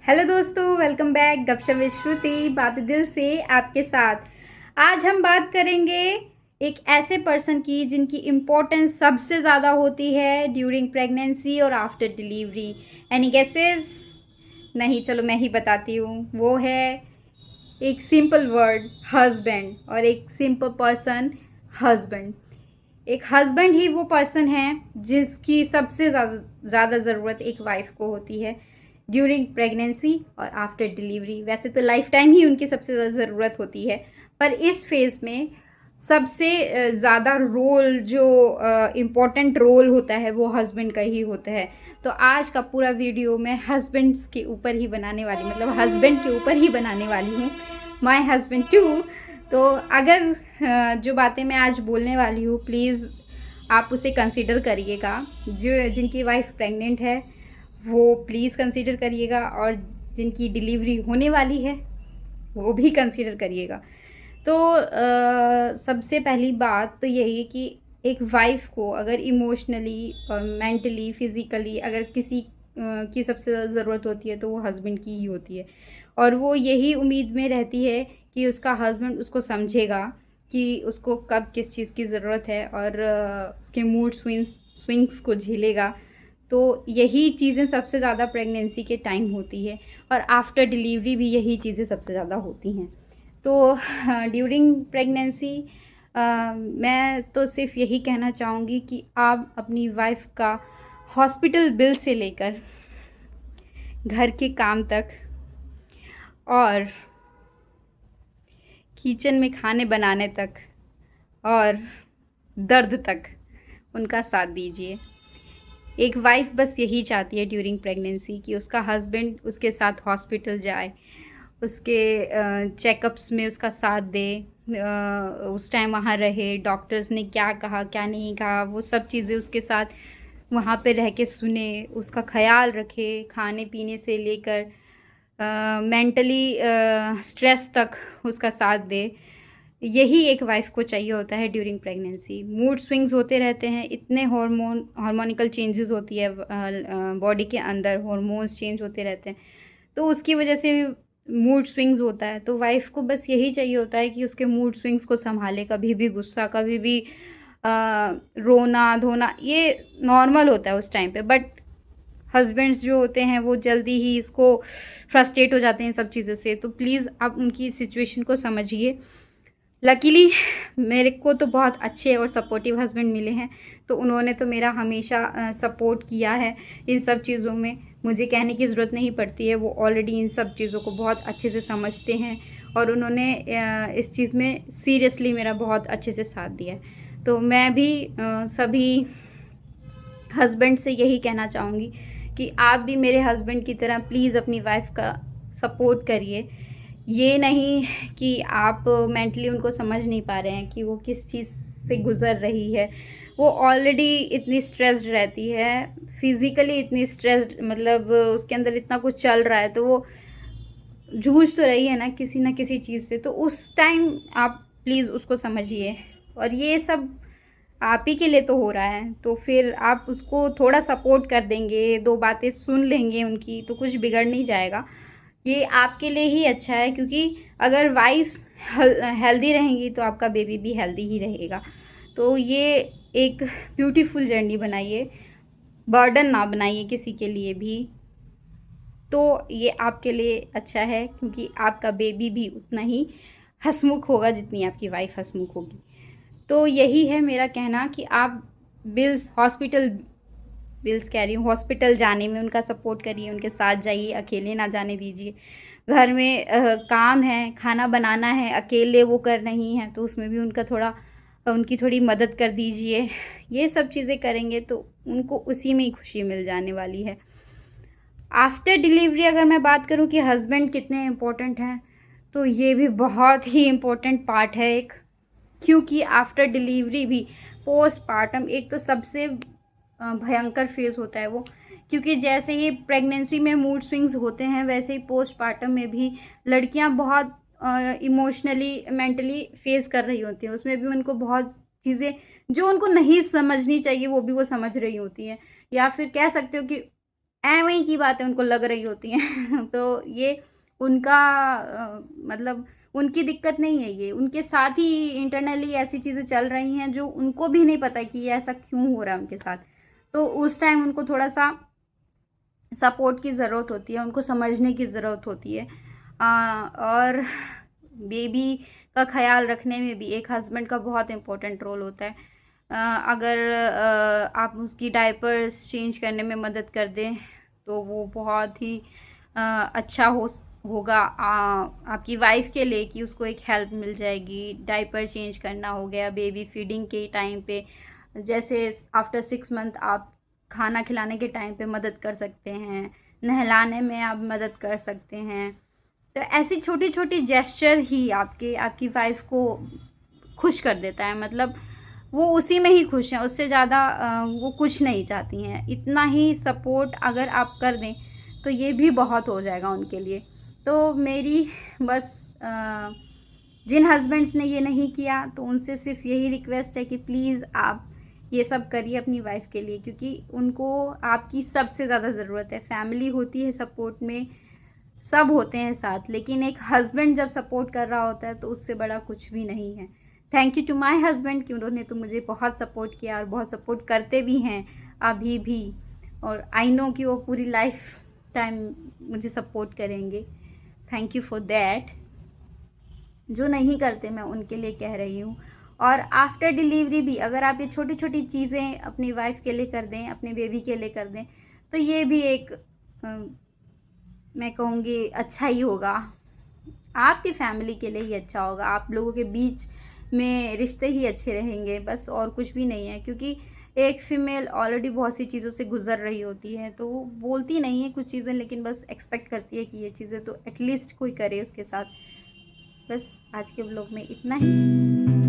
Hello दोस्तों, welcome back. गपशप with श्रुति, बात दिल से आपके साथ। आज हम बात करेंगे एक ऐसे पर्सन की जिनकी इम्पोर्टेंस सबसे ज़्यादा होती है ड्यूरिंग प्रेगनेंसी और आफ्टर डिलीवरी। Any guesses? नहीं, चलो मैं ही बताती हूँ। वो है एक सिंपल वर्ड, हस्बैंड। और एक सिंपल पर्सन, हस्बैंड। एक हस्बैंड ही वो पर्सन है जिसकी सबसे ज़्यादा ज़रूरत एक वाइफ को होती है ड्यूरिंग प्रेगनेंसी और आफ्टर डिलीवरी। वैसे तो लाइफ टाइम ही उनकी सबसे ज़्यादा ज़रूरत होती है, पर इस फेज़ में सबसे ज़्यादा रोल जो इम्पोर्टेंट रोल होता है वो हस्बैंड का ही होता है। तो आज का पूरा वीडियो मैं हस्बैंड्स के ऊपर ही बनाने वाली, मतलब हस्बैंड के ऊपर ही बनाने वाली हूँ, माय हस्बैंड टू। तो अगर जो बातें मैं आज बोलने वाली हूँ, प्लीज़ आप उसे कंसीडर करिएगा। जो जिनकी वाइफ प्रेग्नेंट है वो प्लीज़ कंसीडर करिएगा, और जिनकी डिलीवरी होने वाली है वो भी कंसीडर करिएगा। तो सबसे पहली बात तो यही है कि एक वाइफ को अगर इमोशनली और मेंटली फिज़िकली अगर किसी की सबसे ज़्यादा ज़रूरत होती है तो वो हस्बैंड की ही होती है। और वो यही उम्मीद में रहती है कि उसका हस्बैंड उसको समझेगा कि उसको कब किस चीज़ की ज़रूरत है, और उसके मूड स्विंग्स को झेलेगा। तो यही चीज़ें सबसे ज़्यादा प्रेगनेंसी के टाइम होती है, और आफ्टर डिलीवरी भी यही चीज़ें सबसे ज़्यादा होती हैं। तो ड्यूरिंग प्रेगनेंसी मैं तो सिर्फ यही कहना चाहूँगी कि आप अपनी वाइफ का हॉस्पिटल बिल से लेकर घर के काम तक और किचन में खाने बनाने तक और दर्द तक उनका साथ दीजिए। एक वाइफ बस यही चाहती है ड्यूरिंग प्रेगनेंसी कि उसका हस्बैंड उसके साथ हॉस्पिटल जाए, उसके चेकअप्स में उसका साथ दे, उस टाइम वहाँ रहे, डॉक्टर्स ने क्या कहा क्या नहीं कहा वो सब चीज़ें उसके साथ वहाँ पे रह के सुने, उसका ख्याल रखे, खाने पीने से लेकर मेंटली स्ट्रेस तक उसका साथ दे। यही एक वाइफ को चाहिए होता है ड्यूरिंग प्रेगनेंसी। मूड स्विंग्स होते रहते हैं, इतने हार्मोनिकल चेंजेस होती है बॉडी के अंदर, हार्मोन्स चेंज होते रहते हैं, तो उसकी वजह से मूड स्विंग्स होता है। तो वाइफ को बस यही चाहिए होता है कि उसके मूड स्विंग्स को संभाले। कभी भी गुस्सा, कभी भी रोना धोना, ये नॉर्मल होता है उस टाइम पे। बट हस्बैंड्स जो होते हैं वो जल्दी ही इसको फ्रस्ट्रेट हो जाते हैं सब चीज़ों से। तो प्लीज़ आप उनकी सिचुएशन को समझिए। लकीली मेरे को तो बहुत अच्छे और सपोर्टिव हस्बैंड मिले हैं, तो उन्होंने तो मेरा हमेशा सपोर्ट किया है इन सब चीज़ों में। मुझे कहने की ज़रूरत नहीं पड़ती है, वो ऑलरेडी इन सब चीज़ों को बहुत अच्छे से समझते हैं, और उन्होंने इस चीज़ में सीरियसली मेरा बहुत अच्छे से साथ दिया है। तो मैं भी सभी हस्बैंड से यही कहना चाहूँगी कि आप भी मेरे हस्बैंड की तरह प्लीज़ अपनी वाइफ का सपोर्ट करिए। ये नहीं कि आप मेंटली उनको समझ नहीं पा रहे हैं कि वो किस चीज़ से गुज़र रही है। वो ऑलरेडी इतनी स्ट्रेस्ड रहती है, फिज़िकली इतनी स्ट्रेस्ड, मतलब उसके अंदर इतना कुछ चल रहा है, तो वो जूझ तो रही है ना किसी चीज़ से। तो उस टाइम आप प्लीज़ उसको समझिए। और ये सब आप ही के लिए तो हो रहा है, तो फिर आप उसको थोड़ा सपोर्ट कर देंगे, 2 बातें सुन लेंगे उनकी, तो कुछ बिगड़ नहीं जाएगा। ये आपके लिए ही अच्छा है, क्योंकि अगर वाइफ़ हेल्दी रहेंगी तो आपका बेबी भी हेल्दी ही रहेगा। तो ये एक ब्यूटीफुल जर्नी बनाइए, बर्डन ना बनाइए किसी के लिए भी। तो ये आपके लिए अच्छा है, क्योंकि आपका बेबी भी उतना ही हँसमुख होगा जितनी आपकी वाइफ़ हँसमुख होगी। तो यही है मेरा कहना कि आप बिल्स कह रही हूँ, हॉस्पिटल जाने में उनका सपोर्ट करिए, उनके साथ जाइए, अकेले ना जाने दीजिए। घर में काम है, खाना बनाना है, अकेले वो कर रही हैं, तो उसमें भी उनकी थोड़ी मदद कर दीजिए। ये सब चीज़ें करेंगे तो उनको उसी में ही खुशी मिल जाने वाली है। आफ्टर डिलीवरी अगर मैं बात करूँ कि हस्बैंड कितने इम्पोर्टेंट हैं, तो ये भी बहुत ही इम्पोर्टेंट पार्ट है एक। क्योंकि आफ्टर डिलीवरी भी पोस्टपार्टम एक तो सबसे भयंकर फेज़ होता है वो। क्योंकि जैसे ही प्रेगनेंसी में मूड स्विंग्स होते हैं, वैसे ही पोस्टपार्टम में भी लड़कियां बहुत इमोशनली मेंटली फेस कर रही होती हैं। उसमें भी उनको बहुत चीज़ें जो उनको नहीं समझनी चाहिए वो भी वो समझ रही होती हैं, या फिर कह सकते हो कि एवं की बातें उनको लग रही होती हैं। तो ये उनका मतलब उनकी दिक्कत नहीं है ये, उनके साथ ही इंटरनली ऐसी चीज़ें चल रही हैं जो उनको भी नहीं पता कि ये ऐसा क्यों हो रहा है उनके साथ। तो उस टाइम उनको थोड़ा-सा सपोर्ट की ज़रूरत होती है, उनको समझने की ज़रूरत होती है। और बेबी का ख़्याल रखने में भी एक हस्बैंड का बहुत इम्पोर्टेंट रोल होता है। अगर आप उसकी डायपर्स चेंज करने में मदद कर दें, तो वो बहुत ही अच्छा होगा आपकी वाइफ़ के लिए कि उसको एक हेल्प मिल जाएगी। डायपर चेंज करना हो गया, बेबी फीडिंग के टाइम पे, जैसे आफ्टर 6 मंथ आप खाना खिलाने के टाइम पे मदद कर सकते हैं, नहलाने में आप मदद कर सकते हैं। तो ऐसी छोटी-छोटी जेस्चर ही आपकी वाइफ़ को खुश कर देता है, मतलब वो उसी में ही खुश हैं, उससे ज़्यादा वो कुछ नहीं चाहती हैं। इतना ही सपोर्ट अगर आप कर दें, तो ये भी बहुत हो जाएगा उनके लिए। तो मेरी बस जिन हस्बैंड्स ने ये नहीं किया, तो उनसे सिर्फ़ यही रिक्वेस्ट है कि प्लीज़ आप ये सब करिए अपनी वाइफ़ के लिए, क्योंकि उनको आपकी सबसे ज़्यादा ज़रूरत है। फैमिली होती है सपोर्ट में, सब होते हैं साथ, लेकिन एक हस्बैंड जब सपोर्ट कर रहा होता है तो उससे बड़ा कुछ भी नहीं है। Thank you to my husband कि उन्होंने तो मुझे बहुत सपोर्ट किया और बहुत सपोर्ट करते भी हैं अभी भी, और आई नो कि वो पूरी लाइफ टाइम मुझे सपोर्ट करेंगे। Thank you for that. जो नहीं करते मैं उनके लिए कह रही हूँ। और आफ्टर डिलीवरी भी अगर आप ये छोटी-छोटी चीज़ें अपनी वाइफ़ के लिए कर दें, अपने बेबी के लिए कर दें, तो ये भी एक मैं कहूँगी अच्छा ही होगा। आपकी फैमिली के लिए ही अच्छा होगा, आप लोगों के बीच में रिश्ते ही अच्छे रहेंगे, बस और कुछ भी नहीं है। क्योंकि एक फ़ीमेल ऑलरेडी बहुत सी चीज़ों से गुज़र रही होती है, तो वो बोलती नहीं है कुछ चीज़ें, लेकिन बस एक्सपेक्ट करती है कि ये चीज़ें तो एटलीस्ट कोई करे उसके साथ। बस आज के व्लॉग में इतना ही।